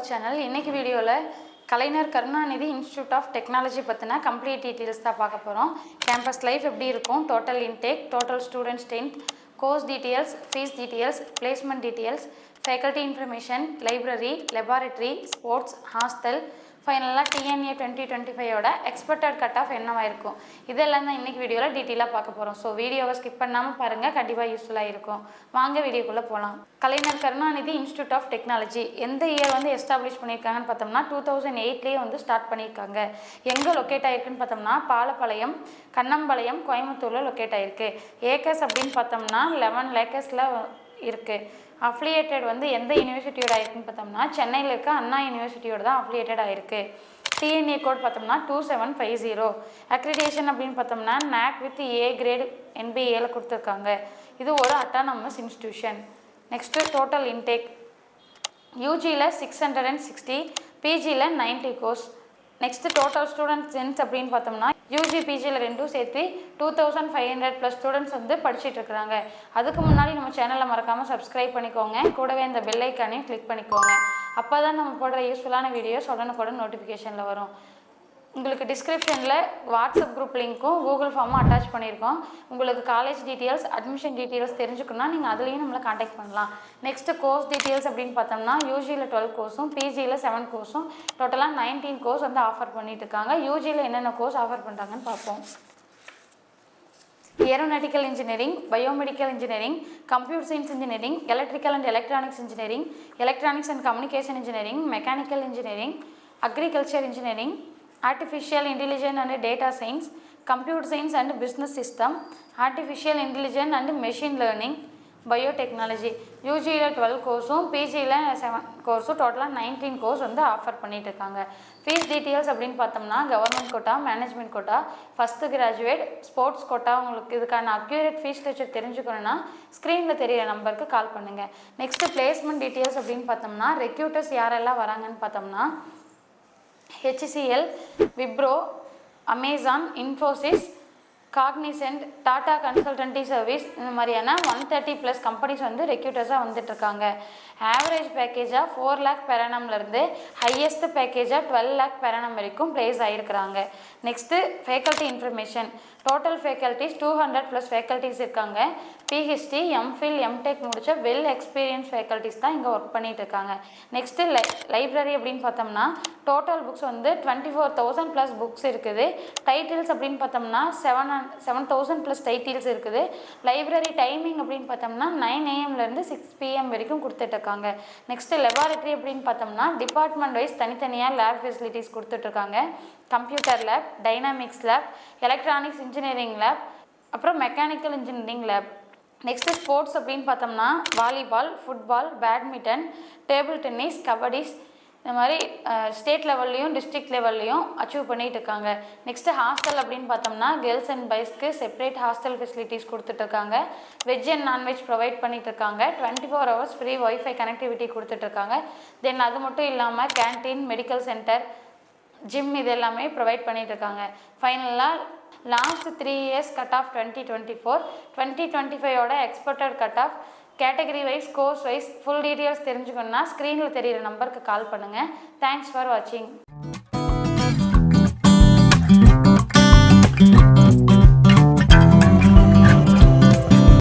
அவர் channel. இன்னைக்கு வீடியோவில் Kalaignar Karunanidhi institute of technology பற்றின கம்ப்ளீட் டீட்டெயில்ஸ் தான் பார்க்க போகிறோம். கேம்பஸ் லைஃப் எப்படி இருக்கும், total intake, total student strength, course details, fees details, placement details, faculty information, library, laboratory, sports, hostel, ஃபைனலாக டிஎன்ஏ 2025 எக்ஸ்பெக்டட் கட் ஆஃப் என்னவாக இருக்கும், இதெல்லாம் தான் இன்றைக்கி வீடியோவில் டீட்டெயிலாக பார்க்க போகிறோம். ஸோ வீடியோவை ஸ்கிப் பண்ணாமல் பாருங்கள், கண்டிப்பாக யூஸ்ஃபுல்லாக இருக்கும். வாங்க வீடியோக்குள்ளே போகலாம். கலைஞர் கருணாநிதி இன்ஸ்டியூட் ஆஃப் டெக்னாலஜி எந்த இயர் எஸ்டாப்ளிஷ் பண்ணியிருக்காங்கன்னு பார்த்தோம்னா 2008 ஸ்டார்ட் பண்ணியிருக்காங்க. எங்கே லொக்கேட் ஆகிருக்குன்னு பார்த்தோம்னா பாலப்பாளையம், கண்ணம்பாளையம், கோயம்புத்தூரில் லொக்கேட் ஆகிருக்கு. ஏக்கர்ஸ் அப்படின்னு பார்த்தோம்னா 11 ஏக்கர்ஸில் இருக்குது. அஃபிலியேட்டட் எந்த யூனிவர்சிட்டியோட ஆயிருக்குன்னு பார்த்தோம்னா சென்னையில் இருக்க அண்ணா யூனிவர்சிட்டியோட தான் அஃபிலியேட்டட் ஆயிருக்கு. டிஎன்ஏ கோட் பார்த்தோம்னா 2750. அக்ரிடேஷன் அப்படின்னு பார்த்தோம்னா NAC with A grade NBA கொடுத்துருக்காங்க. இது ஒரு autonomous institution. Next total intake யூஜியில் 660, பிஜியில் 90 course. Next total student strength அப்படின்னு பார்த்தோம்னா யூஜி பிஜியில் ரெண்டும் சேர்த்து 2500+ ஸ்டூடெண்ட்ஸ் படிச்சுட்டு இருக்கிறாங்க. அதுக்கு முன்னாடி நம்ம சேனலை மறக்காமல் சப்ஸ்கிரைப் பண்ணிக்கோங்க. கூடவே இந்த பெல் ஐக்கானையும் கிளிக் பண்ணிக்கோங்க. அப்போ தான் நம்ம போடுற யூஸ்ஃபுல்லான வீடியோஸ் உடனுக்குடன் நோட்டிஃபிகேஷனில் வரும். உங்களுக்கு டிஸ்கிரிப்ஷனில் வாட்ஸ்அப் குரூப் லிங்க்கும் கூகுள் ஃபார்மும் அட்டாச் பண்ணியிருக்கோம். உங்களுக்கு காலேஜ் டீட்டெயில்ஸ், அட்மிஷன் டீட்டெயில்ஸ் தெரிஞ்சுக்கணும்னா நீங்கள் அதுலேயும் நம்மளை காண்டாக்ட் பண்ணலாம். நெக்ஸ்ட்டு கோர்ஸ் டீட்டெயில்ஸ் அப்படின்னு பார்த்தோம்னா யூஜியில் 12 கோர்ஸும் பிஜியில் 7 கோர்ஸும் டோட்டலாக 19 கோர்ஸ் ஆஃபர் பண்ணிட்டு இருக்காங்க. யூஜியில் என்னென்ன கோர்ஸ் ஆஃபர் பண்ணுறாங்கன்னு பார்ப்போம். Aeronautical engineering, biomedical engineering, computer science engineering, electrical and electronics engineering, electronics and communication engineering, mechanical engineering, agriculture engineering, Artificial Intelligence and Data Science, Computer Science and Business System, Artificial Intelligence and Machine Learning, Biotechnology. யூஜியில் 12 கோர்ஸும் பிஜியில் 7 கோர்ஸும் டோட்டலாக 19 course offer பண்ணிட்டு இருக்காங்க. Fees details அப்படின்னு பார்த்தோம்னா government quota, management quota, first graduate, sports quota. உங்களுக்கு இதுக்கான accurate fees structure தெரிஞ்சுக்கணுன்னா ஸ்க்ரீனில் தெரியிற நம்பருக்கு கால் பண்ணுங்கள். நெக்ஸ்ட்டு பிளேஸ்மெண்ட் டீட்டெயில்ஸ் அப்படின்னு பார்த்தோம்னா ரெக்ரூட்டர்ஸ் யாரெல்லாம் வராங்கன்னு பார்த்தோம்னா HCL, Wipro, Amazon, Infosys, Cognizant, Tata consultancy service, இந்த மாதிரியான 130+ கம்பெனிஸ் ரெக்ரூட்டர்ஸாக வந்துட்டுருக்காங்க. ஆவரேஜ் பேக்கேஜாக 4 lakh per annumலேருந்து ஹையஸ்ட் பேக்கேஜாக 12 lakh per annum வரைக்கும் ப்ளேஸ் ஆகிருக்கிறாங்க. Next faculty information. Total faculties 200+ faculties இருக்காங்க. PhD, MPhil, MTech முடித்த வெல் எக்ஸ்பீரியன்ஸ் ஃபேக்கல்ட்டிஸ் தான் இங்கே ஒர்க் பண்ணிகிட்டு இருக்காங்க. நெக்ஸ்ட்டு லைப்ரரி அப்படின்னு பார்த்தோம்னா டோட்டல் புக்ஸ் 24,000+ புக்ஸ் இருக்குது. டைட்டில்ஸ் அப்படின்னு பார்த்தோம்னா 7,000+ டைட்டில்ஸ் இருக்குது. லைப்ரரி டைமிங் அப்படின்னு பார்த்தோம்னா 9 AM - 6 PM வரைக்கும் கொடுத்துட்ருக்காங்க. நெக்ஸ்ட்டு லெபார்டரி அப்படின்னு பார்த்தோம்னா டிபார்ட்மெண்ட் வைஸ் தனித்தனியாக லேப் ஃபெசிலிட்டிஸ் கொடுத்துட்ருக்காங்க. Computer lab, dynamics lab, electronics engineering lab, அப்புறம் mechanical engineering lab. Next sports அப்படின்னு பார்த்தோம்னா volleyball, football, badminton, table tennis, kabaddis, இந்த மாதிரி ஸ்டேட் லெவல்லையும் டிஸ்ட்ரிக்ட் லெவல்லையும் அச்சீவ் பண்ணிகிட்டு இருக்காங்க. நெக்ஸ்ட்டு ஹாஸ்டல் அப்படின்னு பார்த்தோம்னா கேர்ள்ஸ் அண்ட் பாய்ஸ்க்கு செப்பரேட் ஹாஸ்டல் ஃபெசிலிட்டிஸ் கொடுத்துட்ருக்காங்க. வெஜ் அண்ட் நான்வெஜ் ப்ரொவைட் பண்ணிகிட்ருக்காங்க. 24 hours ஃப்ரீ ஒய்ஃபை கனெக்டிவிட்டி கொடுத்துட்ருக்காங்க. தென் அது மட்டும் இல்லாமல் கேன்டீன், மெடிக்கல் சென்டர், ஜிம் இது எல்லாமே ப்ரொவைட் பண்ணிகிட்ருக்காங்க. ஃபைனலாக last 3 years cut off 2024, 2025 expected cut off category wise, course wise full details தெரிஞ்சுக்கணுன்னா ஸ்க்ரீனில் தெரிகிற நம்பருக்கு கால் பண்ணுங்கள். தேங்க்ஸ் ஃபார் வாட்சிங்.